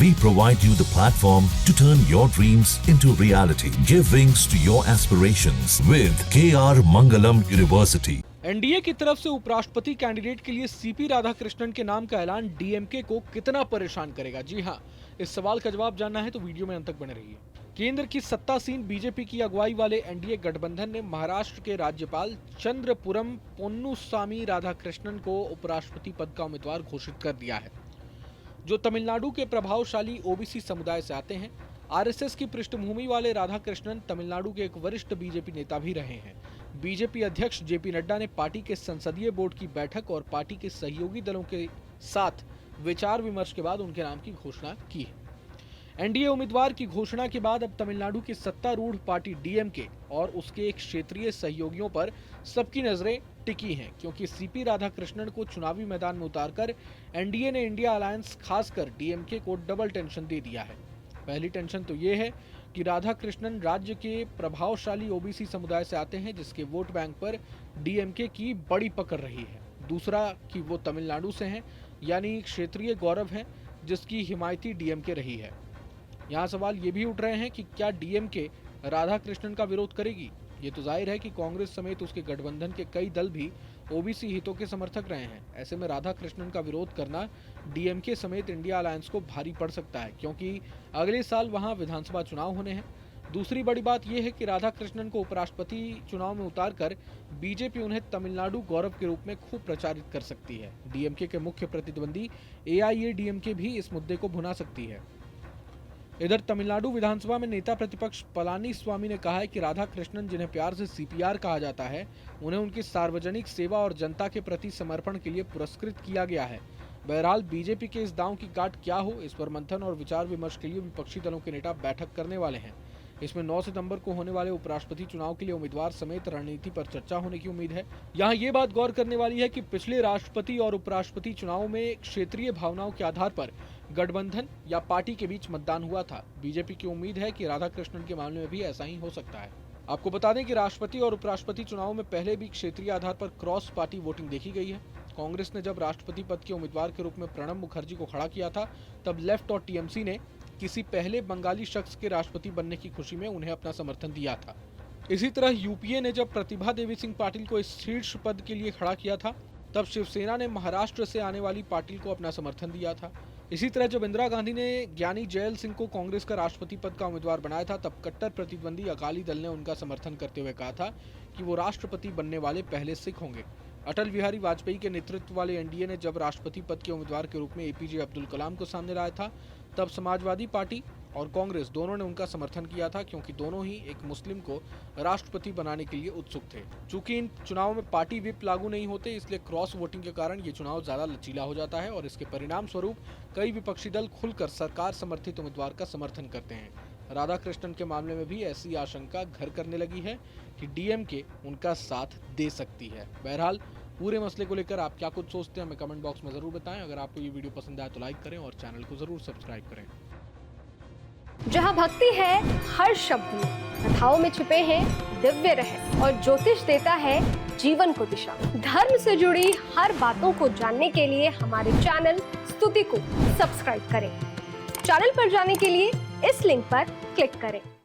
We provide you the platform to turn your dreams into reality. Give wings to your aspirations with KR Mangalam University. NDA की तरफ से उपराष्ट्रपति candidate के लिए CP Radhakrishnan के नाम का ऐलान डीएमके को कितना परेशान करेगा? जी हां, इस सवाल का जवाब जानना है तो वीडियो में अंत तक बने रहिए। केंद्र की सत्तासीन बीजेपी की अगुवाई वाले एनडीए गठबंधन ने महाराष्ट्र के राज्यपाल चंद्रपुरम पोन्नुसामी राधाकृष्णन को उपराष्ट्रपति पद का उम्मीदवार घोषित कर दिया है, जो तमिलनाडु के प्रभावशाली ओबीसी समुदाय से आते हैं। आरएसएस की पृष्ठभूमि वाले राधाकृष्णन तमिलनाडु के एक वरिष्ठ बीजेपी नेता भी रहे हैं। बीजेपी अध्यक्ष जेपी नड्डा ने पार्टी के संसदीय बोर्ड की बैठक और पार्टी के सहयोगी दलों के साथ विचार विमर्श के बाद उनके नाम की घोषणा की है। एनडीए उम्मीदवार की घोषणा के बाद अब तमिलनाडु की सत्तारूढ़ पार्टी डीएमके और उसके एक क्षेत्रीय सहयोगियों पर सबकी नजरें टिकी हैं, क्योंकि सीपी राधाकृष्णन को चुनावी मैदान में उतारकर एनडीए ने इंडिया अलायंस खासकर डीएमके को डबल टेंशन दे दिया है। पहली टेंशन तो ये है कि राधाकृष्णन राज्य के प्रभावशाली ओबीसी समुदाय से आते हैं, जिसके वोट बैंक पर डीएमके की बड़ी पकड़ रही है। दूसरा कि वो तमिलनाडु से हैं, यानी क्षेत्रीय गौरव है जिसकी हिमायती डीएमके रही है। यहाँ सवाल ये भी उठ रहे हैं कि क्या डीएमके राधाकृष्णन का विरोध करेगी? ये तो जाहिर है कि कांग्रेस समेत उसके गठबंधन के कई दल भी ओबीसी हितों के समर्थक रहे हैं। ऐसे में राधाकृष्णन का विरोध करना डीएमके समेत इंडिया अलायंस को भारी पड़ सकता है, क्योंकि अगले साल वहां विधानसभा चुनाव होने हैं। दूसरी बड़ी बात यह है कि राधाकृष्णन को उपराष्ट्रपति चुनाव में उतारकर बीजेपी उन्हें तमिलनाडु गौरव के रूप में खूब प्रचारित कर सकती है। डीएमके के मुख्य प्रतिद्वंदी एआईएडीएमके भी इस मुद्दे को भुना सकती है। इधर तमिलनाडु विधानसभा में नेता प्रतिपक्ष पलानी स्वामी ने कहा है कि राधाकृष्णन, जिन्हें प्यार से सीपीआर कहा जाता है, उन्हें उनकी सार्वजनिक सेवा और जनता के प्रति समर्पण के लिए पुरस्कृत किया गया है। बहरहाल बीजेपी के इस दांव की काट क्या हो, इस पर मंथन और विचार विमर्श के लिए विपक्षी दलों के नेता बैठक करने वाले हैं। इसमें 9 सितंबर को होने वाले उपराष्ट्रपति चुनाव के लिए उम्मीदवार समेत रणनीति पर चर्चा होने की उम्मीद है। यहाँ ये बात गौर करने वाली है कि पिछले राष्ट्रपति और उपराष्ट्रपति चुनाव में क्षेत्रीय भावनाओं के आधार पर गठबंधन या पार्टी के बीच मतदान हुआ था। बीजेपी की उम्मीद है कि राधाकृष्णन के मामले में भी ऐसा ही हो सकता है। आपको बता दें कि राष्ट्रपति और उपराष्ट्रपति चुनाव में पहले भी क्षेत्रीय आधार पर क्रॉस पार्टी वोटिंग देखी गई है। कांग्रेस ने जब राष्ट्रपति पद के उम्मीदवार के रूप में प्रणब मुखर्जी को खड़ा किया था, तब लेफ्ट और टीएमसी ने किसी पहले बंगाली शख्स के राष्ट्रपति बनने की खुशी में उन्हें अपना समर्थन दिया था। इसी तरह यूपीए ने जब प्रतिभा देवी सिंह पाटिल को इस शीर्ष पद के लिए खड़ा किया था, तब शिवसेना ने महाराष्ट्र से आने वाली पाटिल को अपना समर्थन दिया था। इसी तरह जब इंदिरा गांधी ने ज्ञानी जैल सिंह को कांग्रेस का राष्ट्रपति पद का उम्मीदवार बनाया था, तब कट्टर प्रतिद्वंदी अकाली दल ने उनका समर्थन करते हुए कहा था कि वो राष्ट्रपति बनने वाले पहले सिख होंगे। अटल बिहारी वाजपेयी के नेतृत्व वाले एनडीए ने जब राष्ट्रपति पद के उम्मीदवार के रूप में एपीजे अब्दुल कलाम को सामने लाया था, तब समाजवादी पार्टी और कांग्रेस दोनों ने उनका समर्थन किया था, क्योंकि दोनों ही एक मुस्लिम को राष्ट्रपति बनाने के लिए उत्सुक थे। चूंकि इन चुनावों में पार्टी व्हिप लागू नहीं होते, इसलिए क्रॉस वोटिंग के कारण ये चुनाव ज्यादा लचीला हो जाता है और इसके परिणाम स्वरूप कई विपक्षी दल खुलकर सरकार समर्थित उम्मीदवार का समर्थन करते हैं। राधाकृष्णन के मामले में भी ऐसी आशंका घर करने लगी है कि डीएमके उनका साथ दे सकती है। बहरहाल पूरे मसले को लेकर आप क्या कुछ सोचते हैं, हमें कमेंट बॉक्स में जरूर बताएं। अगर आपको ये वीडियो पसंद आए तो लाइक करें और चैनल को जरूर सब्सक्राइब करें। जहां भक्ति है हर शब्द में, कथाओं में छुपे हैं दिव्य रहस्य और ज्योतिष देता है जीवन को दिशा। धर्म से जुड़ी हर बातों को जानने के लिए हमारे चैनल स्तुति को सब्सक्राइब करें। चैनल पर जाने के लिए इस लिंक पर क्लिक करें।